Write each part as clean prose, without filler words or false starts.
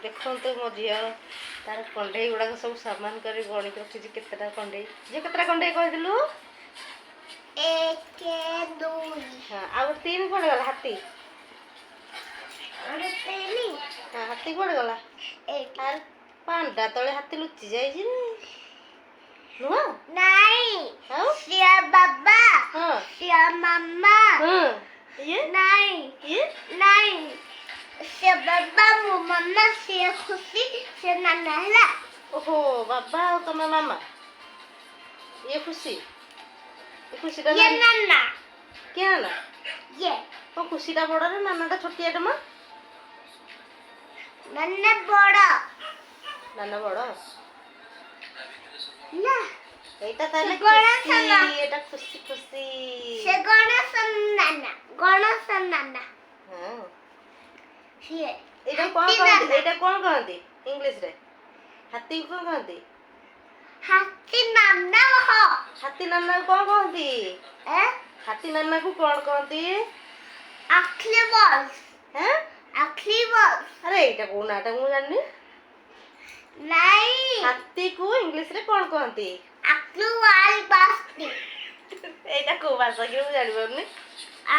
देखो मो झी तार कंडे गुड़ाक सब सामान कर गणित रखी केतटा कंडे झी केतटा कंडे कहलु 1 2 हाँ आ 3 कौन गला हाथी हाँ हाथी कौन गला आर पांडा तले हाथी लुचि जाई नुआ नहीं सिया बाबा हाँ सिया मम्मा हाँ ये नहीं से बाबा मो मम्मा से खुशी से नाना है ओहो बाबा और तुम मामा ये खुशी का ये नाना क्या ना ये तो खुशी टा बड़ा रे नाना टा छोटिया टा मां नाना बड़ा ना एटा ताले गणेश नाना एटा खुशी से गणेश नाना हां ये एटा कौन कहंती इंग्लिश रे हाथी को कहंती हाथी नाना हो हाथी नाना को कौन कहंती ए हाथी नाना को कौन कहंती आखली बॉल्स हैं आखली बॉल्स अरे एटा को नाटा मु जाननी नहीं हाथी को इंग्लिश रे कौन कहंती आखलू वाल बास्ती एटा को भाषा के मु जानि परनी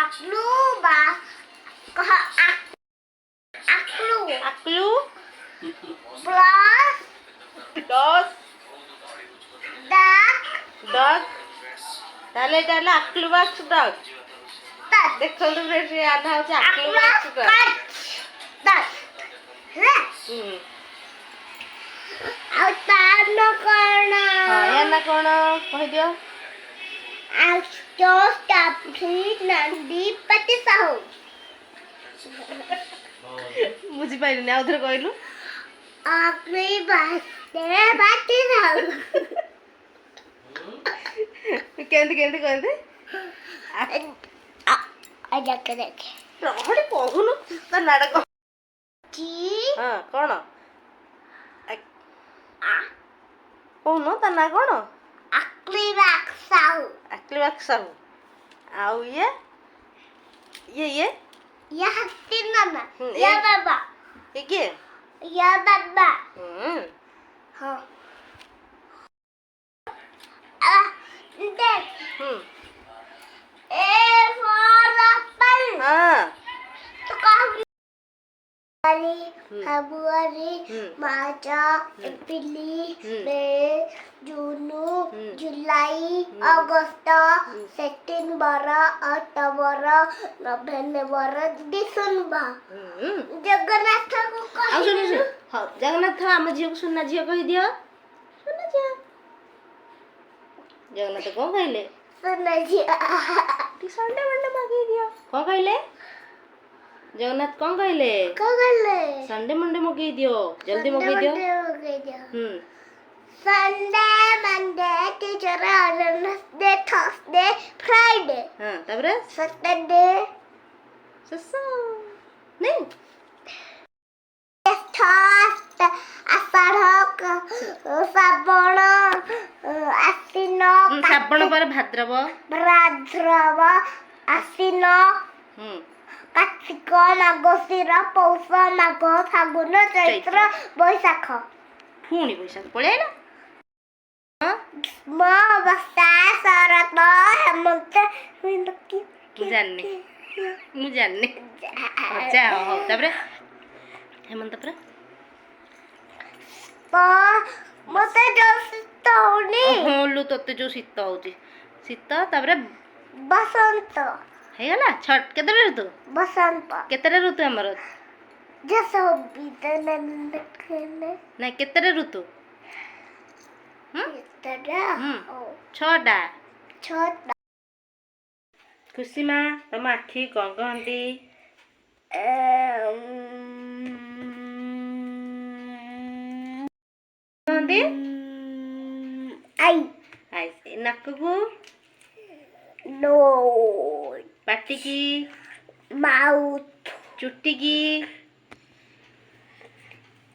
आखलू बा कहा आकलू प्लस डॉग डक ताले ताले आकलू बॉक्स डॉग देखो तो फ्रेंड्स ये आधा हो आकलू बॉक्स डॉग ଆଉ ତାର କଣ हां या ना कोन कहि दियो ଆଉ स्टाफी नंदी पति साहू बुझी पाइली ना उधर कहलु आखरी बाते पति साहू केंदी कहंदी आजा के देखे रहड़ी कहनु त नाटक जी हां कोन कहनु त ना कोन आखरी बाक्साऊ आउ ये या हस्ती नाना ये या बाबा के या बाबा हां देख ए फॉर एप्पल हां तो कहू फेब्रुआरी मार्च एप्रिल मे जून जुलाई अगस्त September October November December Jagannath को कहि हां जगन्नाथ हम झियो सुनना झियो कहि दियो सुनना झियो जगन्नाथ को कहले सुनना झियो टी संडे मंडे मागे दियो को कहले जगन्नाथ कौन कहले संडे मंडे मगे दियो जल्दी मगे दियो Sunday Monday teacher Wednesday Thursday Friday हां तबरे सैटरडे ससो नहीं थर्स्ट आषाढ़ श्रावण आश्विन श्रावण पर भाद्रव आश्विन कार्तिक मार्गशीर पौष माघ फागुन चैत्र बैशाख पुणी बैशाख पळे ना ग्रीष्म वर्षा शरत हेमंत मु जाननी अच्छा हो तबरे हेमंत पर मते जो शीत होनी होलु तते जो शीत होची शीत तबरे बसंत हे गला छट केतरे ऋतु बसंत केतरे ऋतु हमर जैसे बिदन देखने ना केतरे ऋतु केतरा छटा छटा खुशी मां तम आखी कौन कहंती कहंती आई नाक को नो पाटी की माउथ चुट्टी की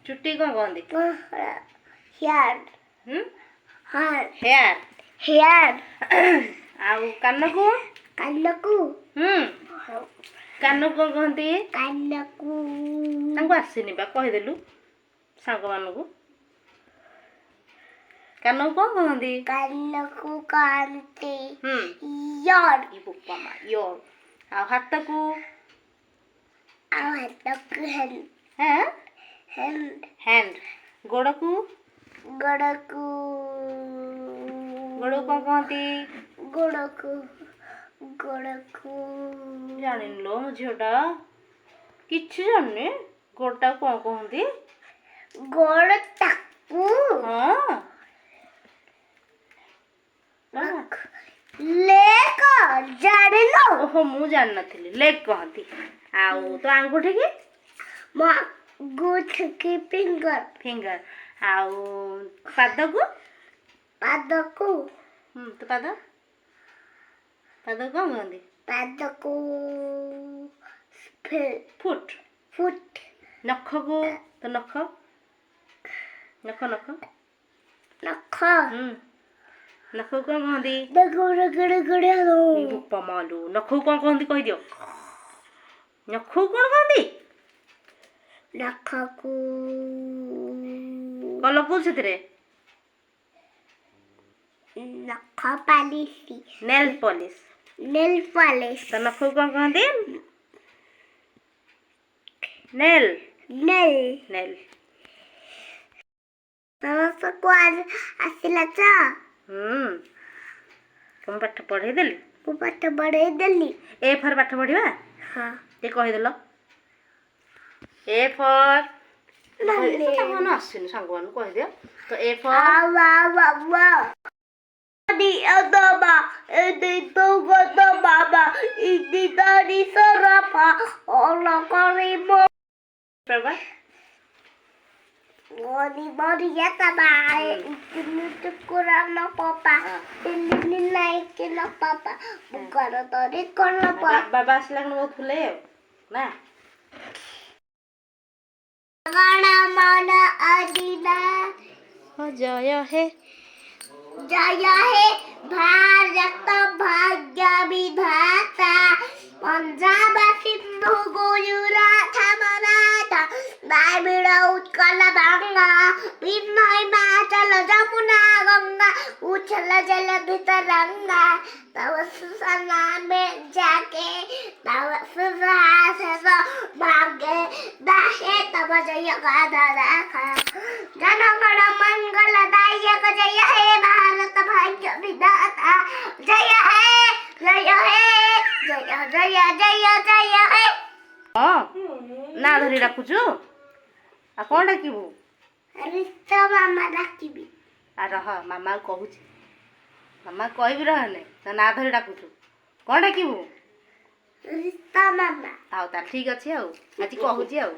चुट्टी कौन कहंती हेयर हेयर हेयर आउ कान को कान को कहंती कानकू तांको आसीनी बा कहि देलु ସାଙ୍ଗମାନଙ୍କୁ କାନକୁ କ'ଣ କହନ୍ତି? କାନକୁ କହନ୍ତି ହୁଁ ୟର୍। ଇ ବୋପା ମା ୟର୍। ଆଉ ହାତକୁ? ଆଉ ହାତକୁ ହ୍ୟାଣ୍ଡ। ହାଁ ହ୍ୟାଣ୍ଡ। ହ୍ୟାଣ୍ଡ। ଗୋଡ଼କୁ? ଗୋଡ଼କୁ କ'ଣ କହନ୍ତି? ଗୋଡ଼କୁ ଜାଣିନି ଲୋ ମୋ ଝିଅଟା, କିଛି ଜାଣିନି। ଗୋଡ଼ଟାକୁ କ'ଣ କହନ୍ତି? ଗୋଡ଼ଟାକୁ ହଁ ଲେଗ ଜାଣିଲ? ଓହୋ ମୁଁ ଜାଣିନଥିଲି, ଲେଗ୍ କହନ୍ତି। ଆଉ ତୋ ଆଙ୍ଗୁଠିକି? ମୋ ଆଙ୍ଗୁଠିକି ଫିଙ୍ଗର। ଫିଙ୍ଗର। ଆଉ ପାଦକୁ? ପାଦକୁ ତୋ ପାଦକୁ କ'ଣ କହନ୍ତି? ପାଦକୁ ଫୁଟ୍। ଫୁଟ୍। ନଖକୁ? ତୋ ନଖ ନଖ ନଖକୁ କ'ଣ କହନ୍ତି? ବୋପା ମାଲୋ, ନଖକୁ କ'ଣ କହନ୍ତି କହିଦିଅ? ନଖକୁ କ'ଣ କହନ୍ତି? ନଖକୁ କ'ଣ ଲଗାଉଛୁ ସେଥିରେ? ନଖ polish. Nail polish. Nail polish. ତ ନଖକୁ କ'ଣ କହନ୍ତି? ନେଲ୍। ନେଲ୍। ସମସ୍ତଙ୍କୁ ଆସିଲା ଚ? ମୁଁ ପାଠ ପଢ଼େଇଦେଲି? ମୁଁ ପାଠ ପଢ଼େଇଦେଲି। ଏ ଫର୍ ପାଠ ପଢ଼ିବା? ହଁ। ଟିକେ କହିଦେଲ। ଏ ଫର୍ ସାଙ୍ଗମାନେ ଆସୁନି, ସାଙ୍ଗମାନଙ୍କୁ କହିଦିଅ। ତ ଏ ଫର୍ ବାବା ଆସିଲା ବହୁତ ଫୁଲେଇ ଆଉ ନା। ଜୟ ହେ ଭାରତ ଭାଗ୍ୟ ବିଧାତା, ପଞ୍ଜାବ ସିନ୍ଧୁ ଗୁଜୁରାଟ ମରାଠା, ଦ୍ରାବିଡ଼ ଉତ୍କଳ ବଙ୍ଗା, ବିନ୍ଧ୍ୟ ହିମାଚଳ ଯମୁନା ଗଙ୍ଗା, ଉଚ୍ଛଳ ଜଳଧି ତରଙ୍ଗା, तव सुसना में जाके तव सुहास भाग्य दाहे तव जय गाधा राखा, जनगण मंगलदायक जय हे भारत भाग्य विधाता, जय हे जय हे जय जय जय जय हे। हाँ ना धरी डाकुचु आ कौन डाकिबू? रिश्ता मामा डाकिबी। आ रह मामा कहूची, मामा कहबी रहने तो ना धरी डाकुचु कौन डाकिबू? रिश्ता मामा। आउ ता ठीक अछि आउ आज कहूची आउ।